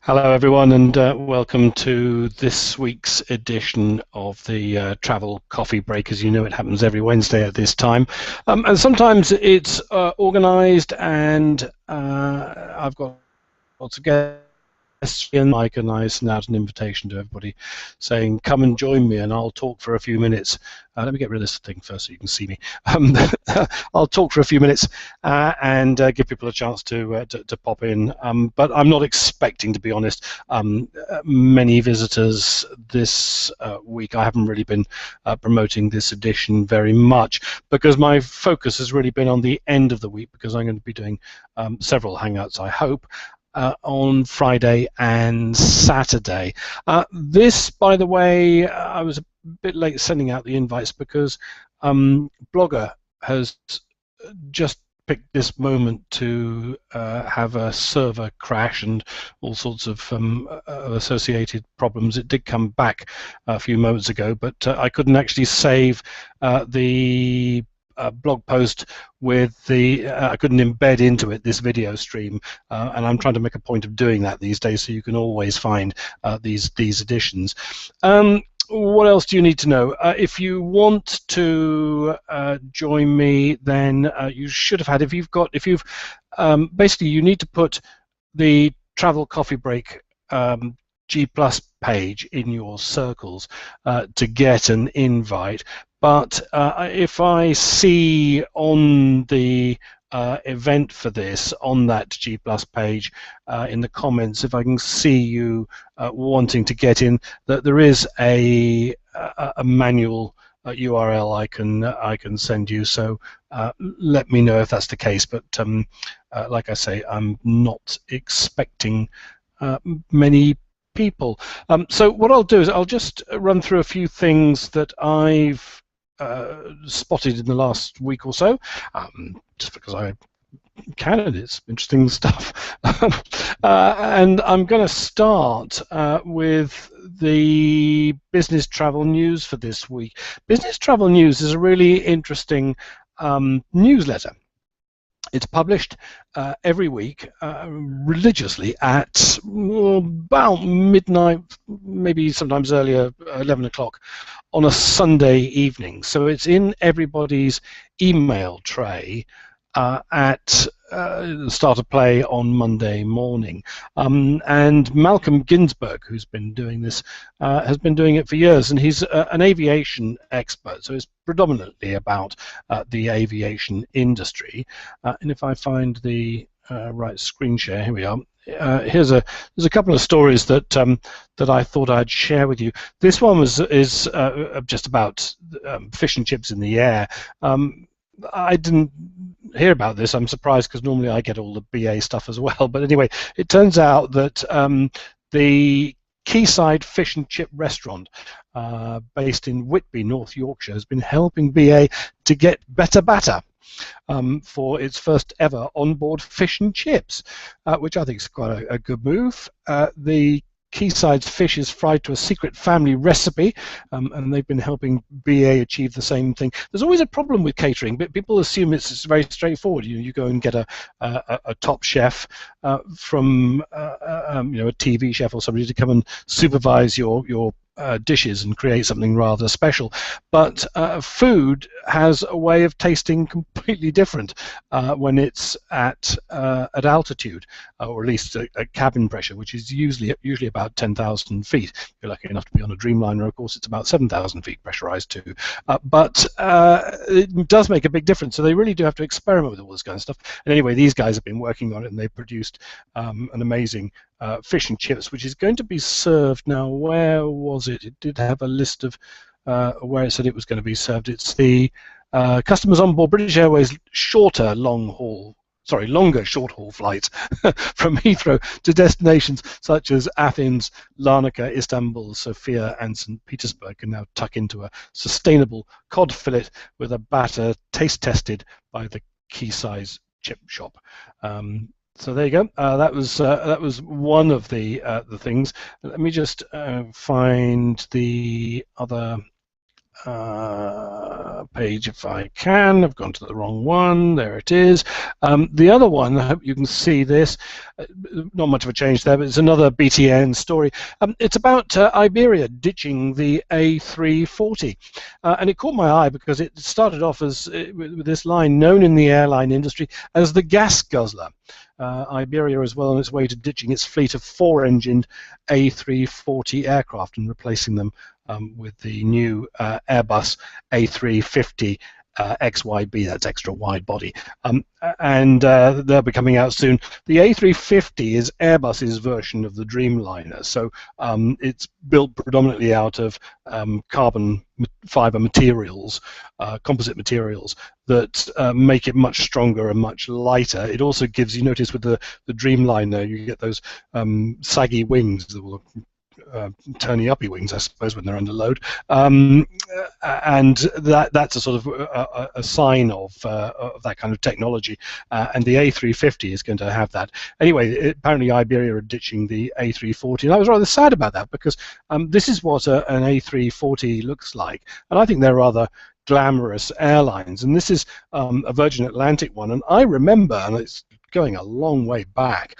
Hello, everyone, and welcome to this week's edition of the Travel Coffee Break. As you know, it happens every Wednesday at this time, and sometimes it's organised, and I've got lots of guests. And Mike and I sent out an invitation to everybody saying, come and join me and I'll talk for a few minutes. Let me get rid of this thing first so you can see me. I'll talk for a few minutes and give people a chance to pop in. But I'm not expecting, to be honest, many visitors this week. I haven't really been promoting this edition very much because my focus has really been on the end of the week, because I'm going to be doing several hangouts, I hope, on Friday and Saturday. This, by the way, I was a bit late sending out the invites because Blogger has just picked this moment to have a server crash and all sorts of associated problems. It did come back a few moments ago, but I couldn't actually save the blog post with the I couldn't embed into it this video stream, and I'm trying to make a point of doing that these days, so you can always find these editions. What else do you need to know? If you want to join me, then you should have had, basically you need to put the Travel Coffee Break G+ page in your circles to get an invite. But if I see on the event for this, on that G+ page in the comments, if I can see you wanting to get in, that there is a manual URL I can send you. So let me know if that's the case. But like I say, I'm not expecting many people. So what I'll do is I'll just run through a few things that I've spotted in the last week or so, just because I can, and it's interesting stuff. And I'm going to start with the business travel news for this week. Business travel news is a really interesting newsletter. It's published every week religiously at about midnight, maybe sometimes earlier, 11 o'clock on a Sunday evening. So it's in everybody's email tray at the start of play on Monday morning. And Malcolm Ginsberg, who's been doing this, has been doing it for years, and he's an aviation expert, so it's predominantly about the aviation industry. And if I find the right screen share, here we are. There's a couple of stories that that I thought I'd share with you. This one is just about fish and chips in the air. I didn't hear about this. I'm surprised because normally I get all the BA stuff as well. But anyway, it turns out that the Quayside Fish and Chip restaurant based in Whitby, North Yorkshire, has been helping BA to get better batter for its first ever onboard fish and chips, which I think is quite a good move. The Quayside's fish is fried to a secret family recipe, and they've been helping BA achieve the same thing. There's always a problem with catering, but people assume it's very straightforward. You go and get a top chef from a TV chef or somebody to come and supervise your dishes and create something rather special. But food has a way of tasting completely different when it's at altitude, or at least at cabin pressure, which is usually about 10,000 feet. If you're lucky enough to be on a Dreamliner, of course, it's about 7,000 feet pressurized too. But it does make a big difference. So they really do have to experiment with all this kind of stuff. And anyway, these guys have been working on it, and they produced an amazing fish and chips, which is going to be served now. Where was it? It did have a list of where it said it was going to be served. It's the customers on board British Airways longer short-haul flights from Heathrow to destinations such as Athens, Larnaca, Istanbul, Sofia, and St. Petersburg can now tuck into a sustainable cod fillet with a batter taste-tested by the Quayside Chip Shop. So there you go. That was one of the things. Let me just find the other page if I can. I've gone to the wrong one. There it is. The other one, I hope you can see this. Not much of a change there, but it's another BTN story. It's about Iberia ditching the A340. And it caught my eye because it started off as with this line known in the airline industry as the gas guzzler. Iberia is well on its way to ditching its fleet of four-engined A340 aircraft and replacing them with the new Airbus A350 XYB, that's extra wide body, and they'll be coming out soon. The A350 is Airbus's version of the Dreamliner, so it's built predominantly out of carbon fiber materials, composite materials that make it much stronger and much lighter. It also gives, you notice with the Dreamliner, you get those saggy wings that will turny uppy wings, I suppose, when they're under load, and that's a sort of a sign of that kind of technology, and the A350 is going to have that. Anyway, apparently Iberia are ditching the A340, and I was rather sad about that because this is what an A340 looks like, and I think they're rather glamorous airlines, and this is a Virgin Atlantic one, and I remember, and it's going a long way back,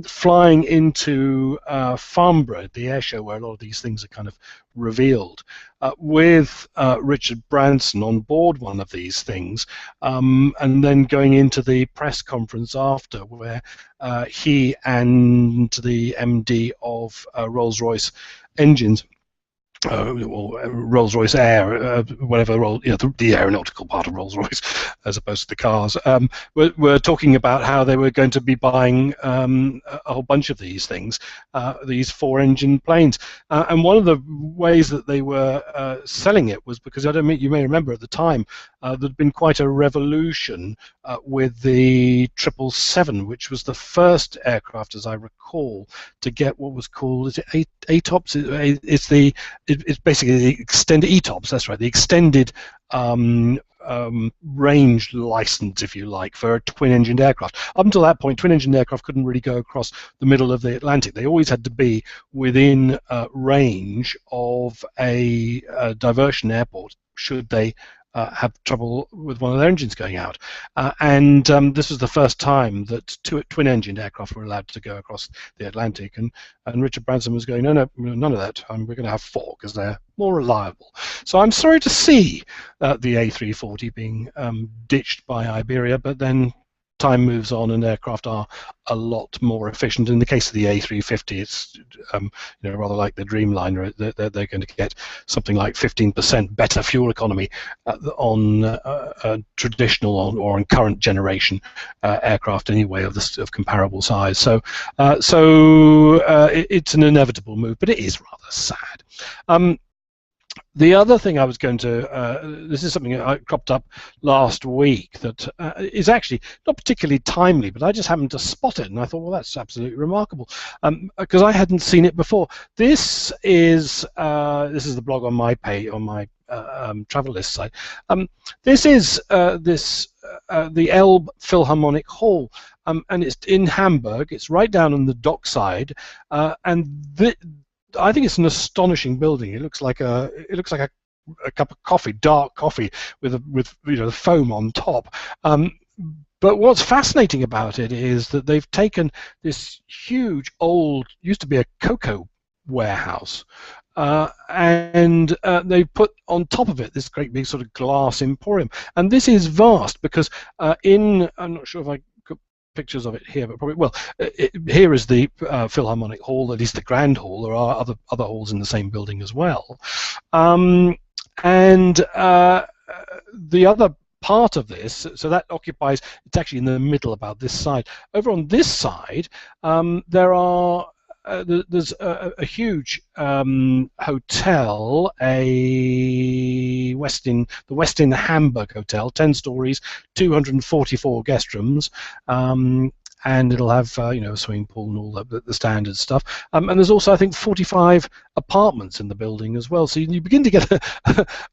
flying into Farnborough, the air show where a lot of these things are kind of revealed, with Richard Branson on board one of these things, and then going into the press conference after where he and the MD of Rolls-Royce Engines, or Rolls-Royce Air, whatever, the aeronautical part of Rolls-Royce, as opposed to the cars, were talking about how they were going to be buying a whole bunch of these things, these four-engine planes. And one of the ways that they were selling it was because, you may remember at the time, there'd been quite a revolution with the 777, which was the first aircraft, as I recall, to get what was called, is it ATOPS? It's basically the extended ETOPS. That's right, the extended range license, if you like, for a twin-engined aircraft. Up until that point, twin-engined aircraft couldn't really go across the middle of the Atlantic. They always had to be within range of a diversion airport should they have trouble with one of their engines going out. And this was the first time that twin-engined aircraft were allowed to go across the Atlantic. And Richard Branson was going, no, none of that. We're going to have four because they're more reliable. So I'm sorry to see the A340 being ditched by Iberia, but then time moves on and aircraft are a lot more efficient. In the case of the A350, it's rather like the Dreamliner. They're going to get something like 15% better fuel economy on traditional or on current generation aircraft anyway of comparable size. So it's an inevitable move, but it is rather sad. The other thing I was going to, this is something that cropped up last week that is actually not particularly timely, but I just happened to spot it, and I thought, well, that's absolutely remarkable, because I hadn't seen it before. This is the blog on my page, on my travel list site. This is the Elbe Philharmonic Hall, and it's in Hamburg. It's right down on the dockside, and I think it's an astonishing building. It looks like a cup of coffee, dark coffee with the foam on top. But what's fascinating about it is that they've taken this huge old, used to be a cocoa warehouse, and they put on top of it this great big sort of glass emporium. And this is vast because I'm not sure if I pictures of it here, but probably, well, here is the Philharmonic Hall, at least the Grand Hall. There are other halls in the same building as well. And the other part of this, so that occupies, it's actually in the middle about this side. Over on this side, there's a huge hotel, the Westin Hamburg Hotel, 10 stories, 244 guest rooms, and it'll have a swimming pool and all the standard stuff. And there's also, I think, 45 apartments in the building as well. So you begin to get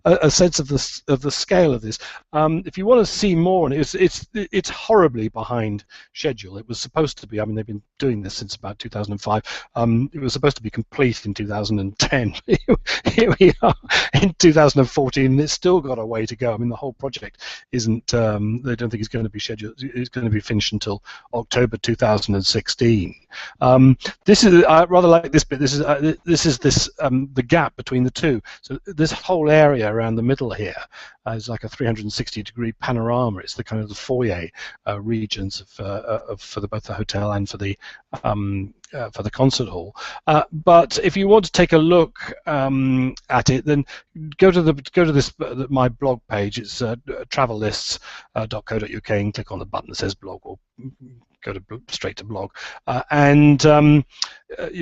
a sense of the scale of this. If you want to see more, and it's horribly behind schedule. It was supposed to be. I mean, they've been doing this since about 2005. It was supposed to be complete in 2010. Here we are in 2014, and it's still got a way to go. I mean, the whole project isn't. They don't think it's going to be scheduled. It's going to be finished until October 2016. This is I rather like this bit. This is the gap between the two. So this whole area around the middle here is like a 360-degree panorama. It's the kind of the foyer regions for both the hotel and for the concert hall. But if you want to take a look at it, then go to this my blog page. It's travellists.co.uk and click on the button that says blog, or go straight to blog, and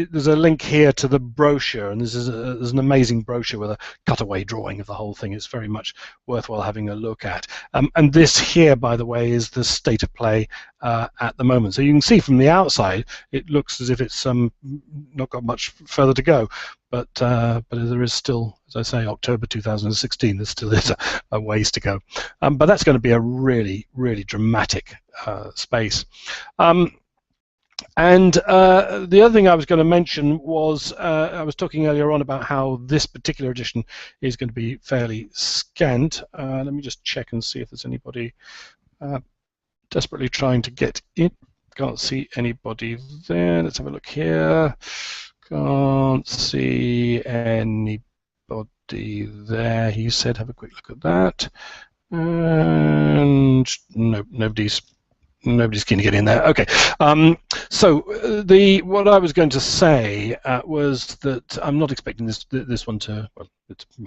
there's a link here to the brochure, and there's an amazing brochure with a cutaway drawing of the whole thing. It's very much worthwhile having a look at. And this here, by the way, is the state of play at the moment. So you can see from the outside, it looks as if it's not got much further to go, but there is still, as I say, October 2016. There still is a ways to go, but that's going to be a really, really dramatic space. And the other thing I was going to mention was I was talking earlier on about how this particular edition is going to be fairly scant. Let me just check and see if there's anybody desperately trying to get in. Can't see anybody there. Let's have a look here. Can't see anybody there. He said, have a quick look at that. And no, nobody's keen to get in there. Okay. So what I was going to say was that I'm not expecting this one to. Well,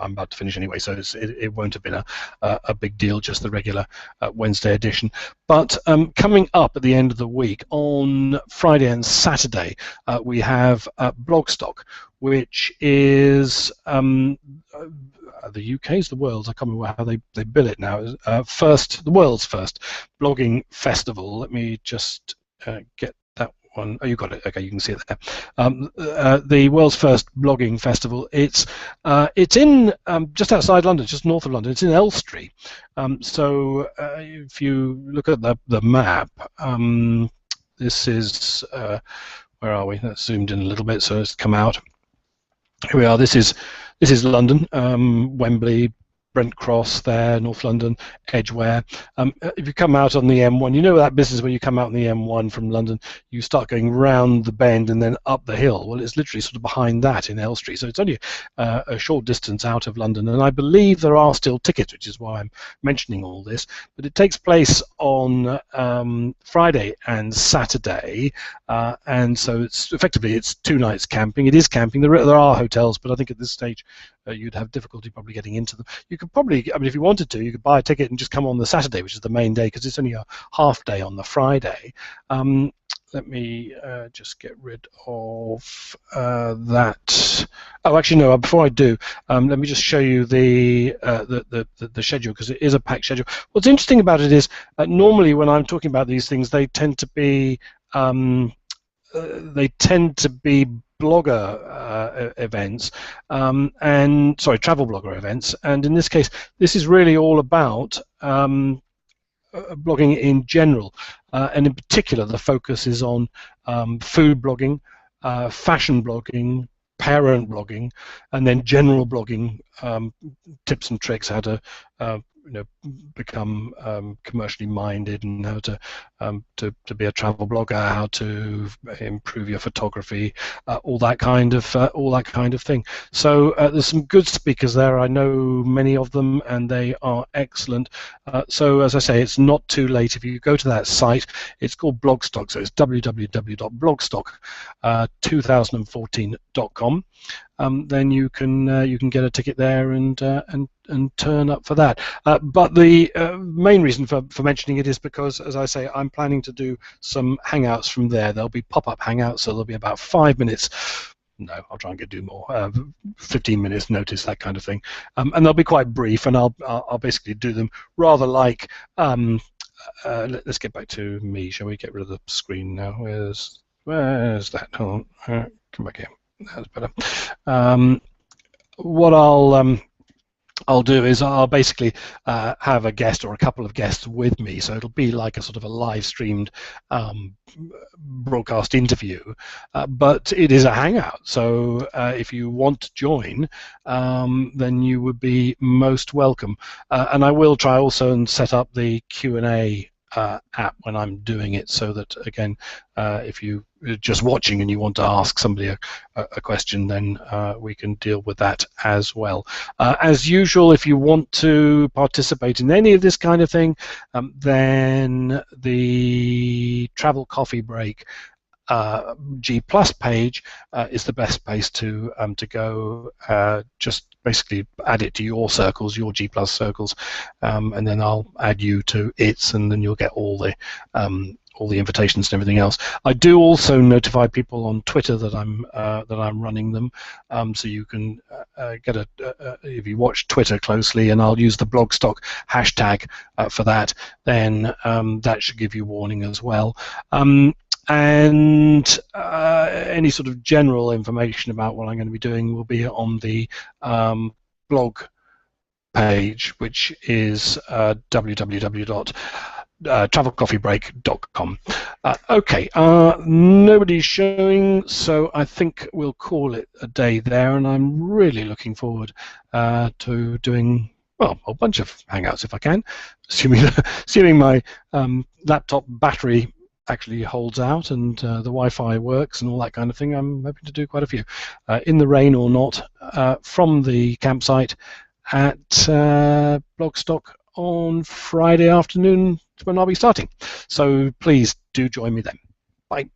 I'm about to finish anyway, so it won't have been a big deal, just the regular Wednesday edition. But coming up at the end of the week, on Friday and Saturday, we have Blogstock, which is the UK's, the world's, I can't remember how they bill it now, the world's first blogging festival. Let me just get that one. Oh, you got it. Okay, you can see it there. The world's first blogging festival. It's in just outside London, just north of London. It's in Elstree. So if you look at the map, this is where are we? That's zoomed in a little bit, so it's come out. Here we are. This is London, Wembley, Brent Cross there, North London, Edgware. If you come out on the M1, you know that business where you come out on the M1 from London, you start going round the bend and then up the hill. Well, it's literally sort of behind that in Elstree. So it's only a short distance out of London. And I believe there are still tickets, which is why I'm mentioning all this. But it takes place on Friday and Saturday. And so it's 2 nights camping. It is camping. There are hotels, but I think at this stage you'd have difficulty probably getting into them. You could probably, I mean, if you wanted to, you could buy a ticket and just come on the Saturday, which is the main day, because it's only a half day on the Friday. Let me just get rid of that. Oh, actually, no. Before I do, let me just show you the schedule, because it is a packed schedule. What's interesting about it is normally when I'm talking about these things, they tend to be blogger events, travel blogger events, and in this case, this is really all about blogging in general, and in particular, the focus is on food blogging, fashion blogging, parent blogging, and then general blogging, tips and tricks, how to become commercially minded, and how to be a travel blogger, how to improve your photography, all that kind of thing. So there's some good speakers there. I know many of them, and they are excellent. So as I say, it's not too late. If you go to that site, it's called Blogstock. So it's www.blogstock2014.com. Then you can get a ticket there and turn up for that. But the main reason for mentioning it is because, as I say, I'm planning to do some hangouts from there. There'll be pop-up hangouts, so there'll be about 5 minutes. No, I'll try and do more. 15 minutes notice, that kind of thing, and they'll be quite brief. And I'll basically do them rather like. Let's get back to me. Shall we get rid of the screen now? Where's that? Hold on. Come back here. That's better. What I'll do is I'll basically have a guest or a couple of guests with me, so it'll be like a sort of a live streamed broadcast interview, but it is a hangout, so if you want to join, then you would be most welcome. And I will try also and set up the Q&A app when I'm doing it, so that again, if you're just watching and you want to ask somebody a question, then we can deal with that as well. As usual, if you want to participate in any of this kind of thing, then the Travel Coffee Break G Plus page is the best place to go. Just basically add it to your circles, your G Plus circles, and then I'll add you to its, and then you'll get all the invitations and everything else. I do also notify people on Twitter that I'm running them, so you can get if you watch Twitter closely, and I'll use the Blogstock hashtag for that, then that should give you warning as well. And any sort of general information about what I'm going to be doing will be on the blog page, which is www.travelcoffeebreak.com. Okay, nobody's showing, so I think we'll call it a day there, and I'm really looking forward to doing, well, a bunch of Hangouts if I can, assuming my laptop battery actually holds out and the Wi-Fi works and all that kind of thing. I'm hoping to do quite a few, in the rain or not, from the campsite at Blogstock on Friday afternoon when I'll be starting. So please do join me then. Bye.